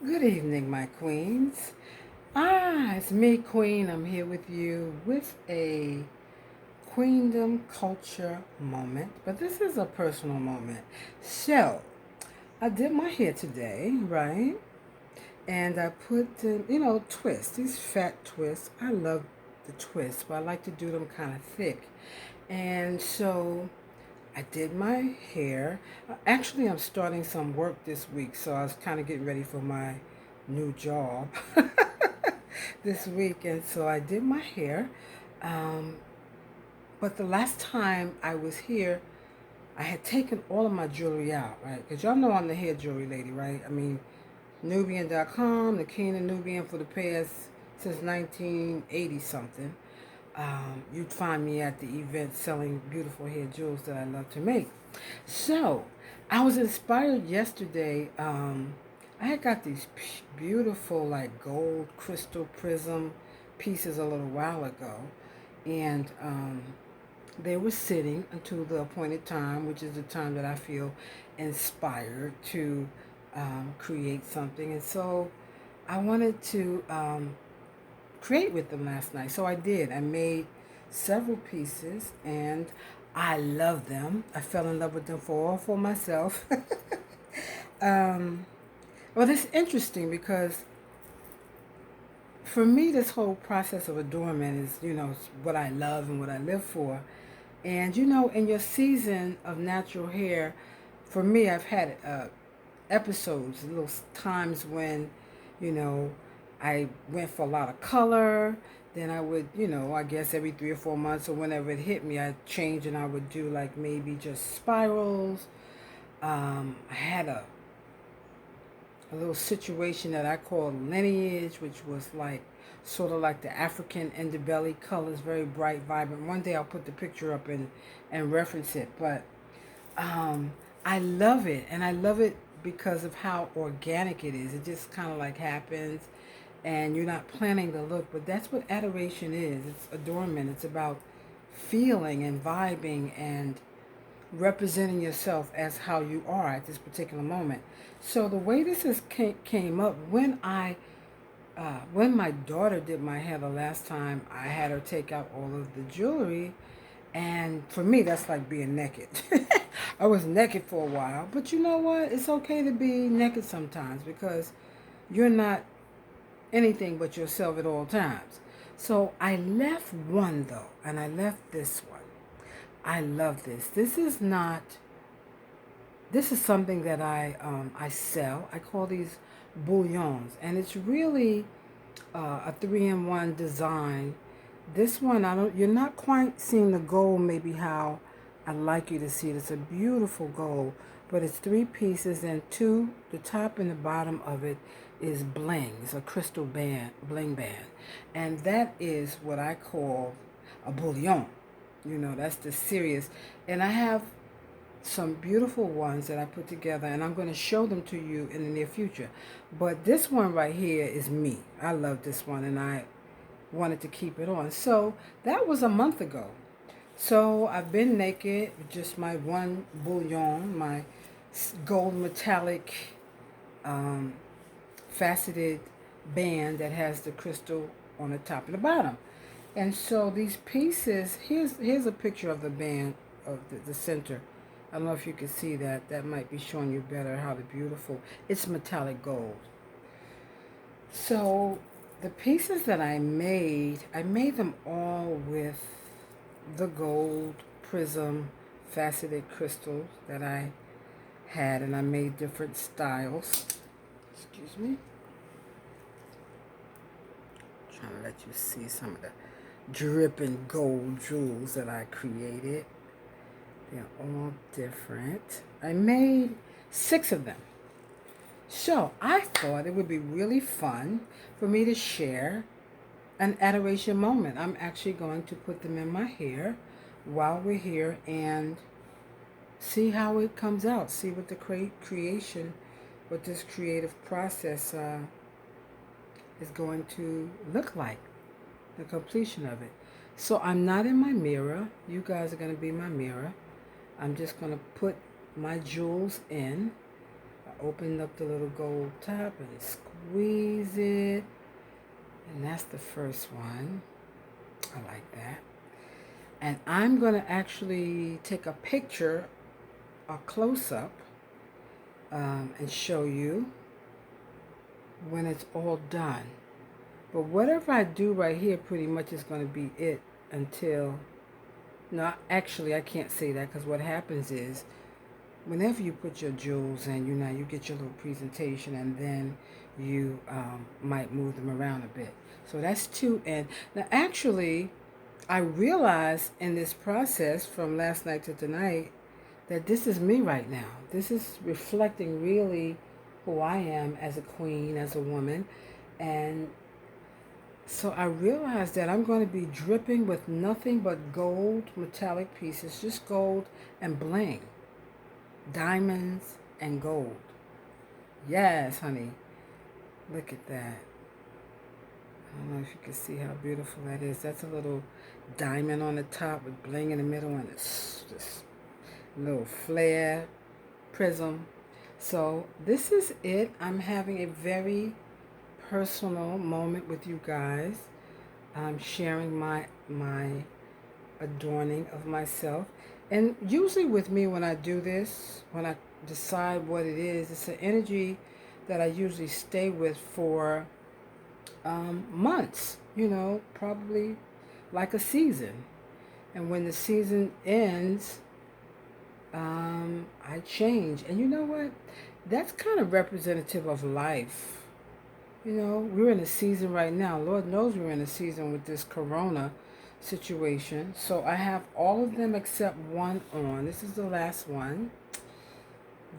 Good evening, my queens. It's me, Queen. I'm here with you with a Queendom culture moment, but this is a personal moment. So, I did my hair today, right? And I put the, twists, these fat twists. I love the twists, but I like to do them kind of thick. And so I did my hair. Actually, I'm starting some work this week, so I was kind of getting ready for my new job this week, and so I did my hair. Um, but the last time I was here, I had taken all of my jewelry out, right? Because y'all know I'm the hair jewelry lady, right? I mean, Nubian.com, Nekhena Nubian for the past since 1980 something. You'd find me at the event selling beautiful hair jewels that I love to make. So, I was inspired yesterday. I had got these beautiful, like gold crystal prism pieces a little while ago, and they were sitting until the appointed time, which is the time that I feel inspired to create something. And so, I wanted to create with them last night. So I did. I made several pieces and I love them. I fell in love with them for myself. um, well, it's interesting because for me, this whole process of adornment is, what I love and what I live for. And, in your season of natural hair, for me, I've had episodes, little times when, you know, I went for a lot of color. Then I would, I guess every 3 or 4 months or whenever it hit me, I'd change and I would do like maybe just spirals. I had a little situation that I called lineage, which was like sort of like the African underbelly colors, very bright, vibrant. One day I'll put the picture up and reference it. But um, I love it, and I love it because of how organic it is. It just kind of like happens, and you're not planning the look. But that's what adoration is. It's adornment. It's about feeling and vibing and representing yourself as how you are at this particular moment. So the way this came up when my daughter did my hair the last time, I had her take out all of the jewelry, and for me, that's like being naked. I was naked for a while, but you know what? It's okay to be naked sometimes because you're not anything but yourself at all times. So I left one though, and I left this one. I love this. This is something that I sell. I call these bouillons, and it's really a three-in-one design. This one, you're not quite seeing the gold maybe how I'd like you to see it. It's a beautiful gold, but it's three pieces, and the top and the bottom of it is bling. It's a crystal bling band. And that is what I call a bouillon. That's the serious. And I have some beautiful ones that I put together, and I'm going to show them to you in the near future. But this one right here is me. I love this one, and I wanted to keep it on. So that was a month ago. So I've been naked with just my one bouillon, my gold metallic um, faceted band that has the crystal on the top and the bottom. And so these pieces, here's a picture of the band of the center. I don't know if you can see that. That might be showing you better how the beautiful, it's metallic gold. So the pieces that I made them all with the gold prism faceted crystals that I had, and I made different styles. Excuse me. Trying to let you see some of the dripping gold jewels that I created. They're all different. I made 6 of them. So I thought it would be really fun for me to share an adoration moment. I'm actually going to put them in my hair while we're here and see how it comes out. See what the creation, what this creative process is going to look like, the completion of it. So I'm not in my mirror. You guys are going to be my mirror. I'm just going to put my jewels in, I open up the little gold top and squeeze it. And that's the first one. I like that. And I'm going to actually take a picture, a close-up, and show you when it's all done. But whatever I do right here pretty much is going to be it until, no, actually I can't say that, because what happens is whenever you put your jewels in, you get your little presentation, and then you might move them around a bit. So that's two. And now actually I realized in this process from last night to tonight that this is me right now. This is reflecting really who I am as a queen, as a woman. And so I realized that I'm going to be dripping with nothing but gold metallic pieces, just gold and bling, diamonds and gold. Yes, honey. Look at that. I don't know if you can see how beautiful that is. That's a little diamond on the top with bling in the middle, and this little flare prism. So this is it. I'm having a very personal moment with you guys. I'm sharing my adorning of myself. And usually with me when I do this, when I decide what it is, it's an energy that I usually stay with for months, probably like a season. And when the season ends, I change. And you know what? That's kind of representative of life. We're in a season right now. Lord knows we're in a season with this corona situation. So I have all of them except one on. This is the last one.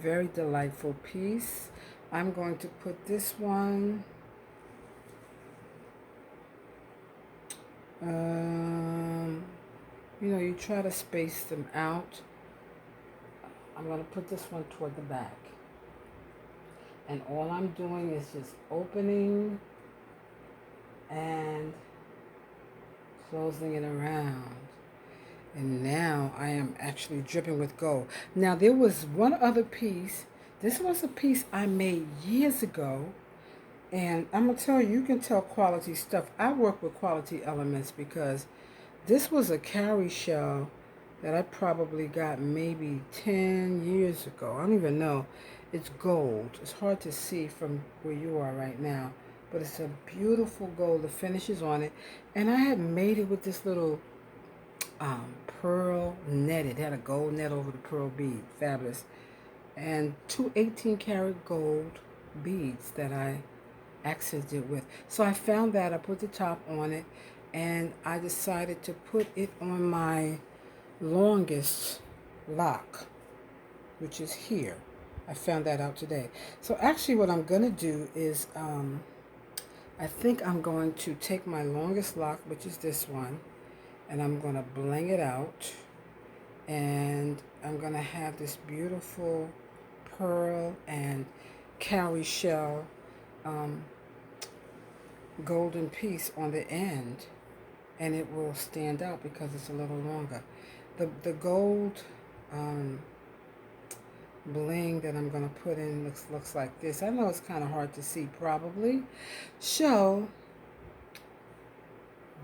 Very delightful piece. I'm going to put this one. You try to space them out. I'm going to put this one toward the back. And all I'm doing is just opening and closing it around. And now I am actually dripping with gold. Now there was one other piece. This was a piece I made years ago. And I'm going to tell you, you can tell quality stuff. I work with quality elements because this was a cowrie shell that I probably got maybe 10 years ago. I don't even know. It's gold. It's hard to see from where you are right now. But it's a beautiful gold. The finish is on it. And I had made it with this little pearl net. It had a gold net over the pearl bead. Fabulous. And two 18-karat gold beads that I accented with. So I found that. I put the top on it. And I decided to put it on my longest lock, which is here. I found that out today. So actually what I'm going to do is I think I'm going to take my longest lock, which is this one, and I'm going to bling it out. And I'm going to have this beautiful pearl and cowrie shell golden piece on the end. And it will stand out because it's a little longer. The gold bling that I'm going to put in looks like this. I know it's kind of hard to see probably. So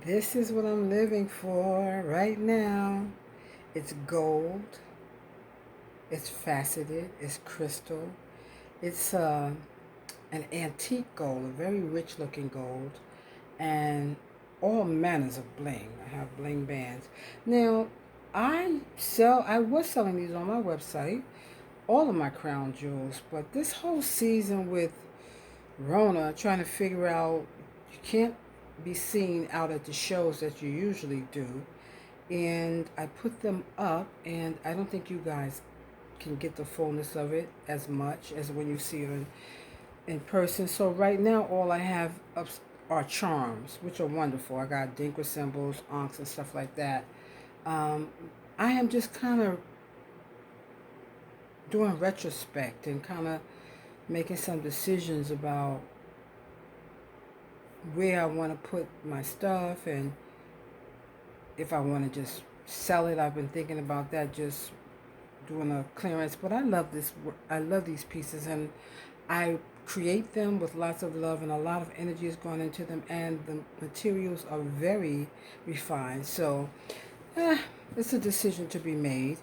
this is what I'm living for right now. It's gold. It's faceted. It's crystal. It's an antique gold, a very rich looking gold. And all manners of bling. I have bling bands. Now, I was selling these on my website, all of my crown jewels, but this whole season with Rona, trying to figure out, you can't be seen out at the shows that you usually do, and I put them up, and I don't think you guys can get the fullness of it as much as when you see it in person. So right now, all I have up are charms, which are wonderful. I got Dinkwa symbols, ankhs, and stuff like that. I am just kind of doing retrospect and kind of making some decisions about where I want to put my stuff and if I want to just sell it. I've been thinking about that, just doing a clearance, but I love this. I love these pieces, and I create them with lots of love, and a lot of energy is going into them, and the materials are very refined. So it's a decision to be made.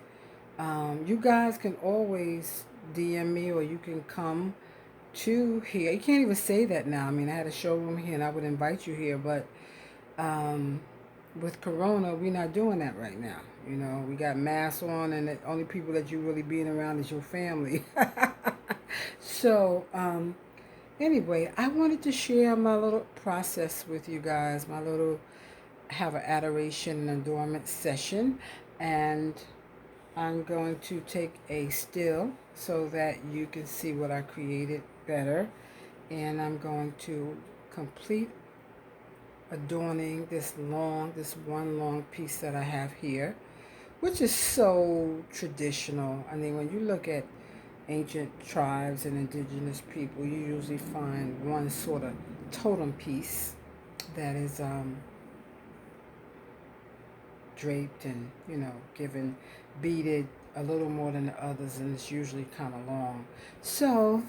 You guys can always DM me, or you can come to here. You can't even say that now. I mean, I had a showroom here, and I would invite you here, but um, with Corona, we're not doing that right now. You know, we got masks on, and the only people that you really being around is your family. So, anyway, I wanted to share my little process with you guys, my little have an adoration and adornment session, and I'm going to take a still so that you can see what I created better, and I'm going to complete adorning this one long piece that I have here, which is so traditional. I mean, when you look at ancient tribes and indigenous people, you usually find one sort of totem piece that is draped and, you know, given beaded a little more than the others, and it's usually kind of long. So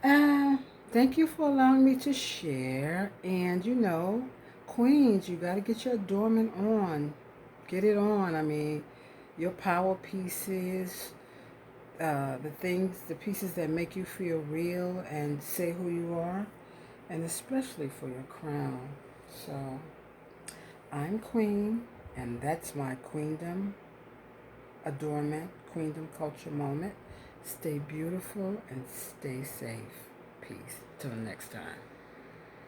thank you for allowing me to share. And you know, queens, you got to get your adornment on. Get it on. I mean, your power pieces, the pieces that make you feel real and say who you are, and especially for your crown. So, I'm Queen, and that's my queendom adornment, queendom culture moment. Stay beautiful and stay safe. Peace. Till the next time.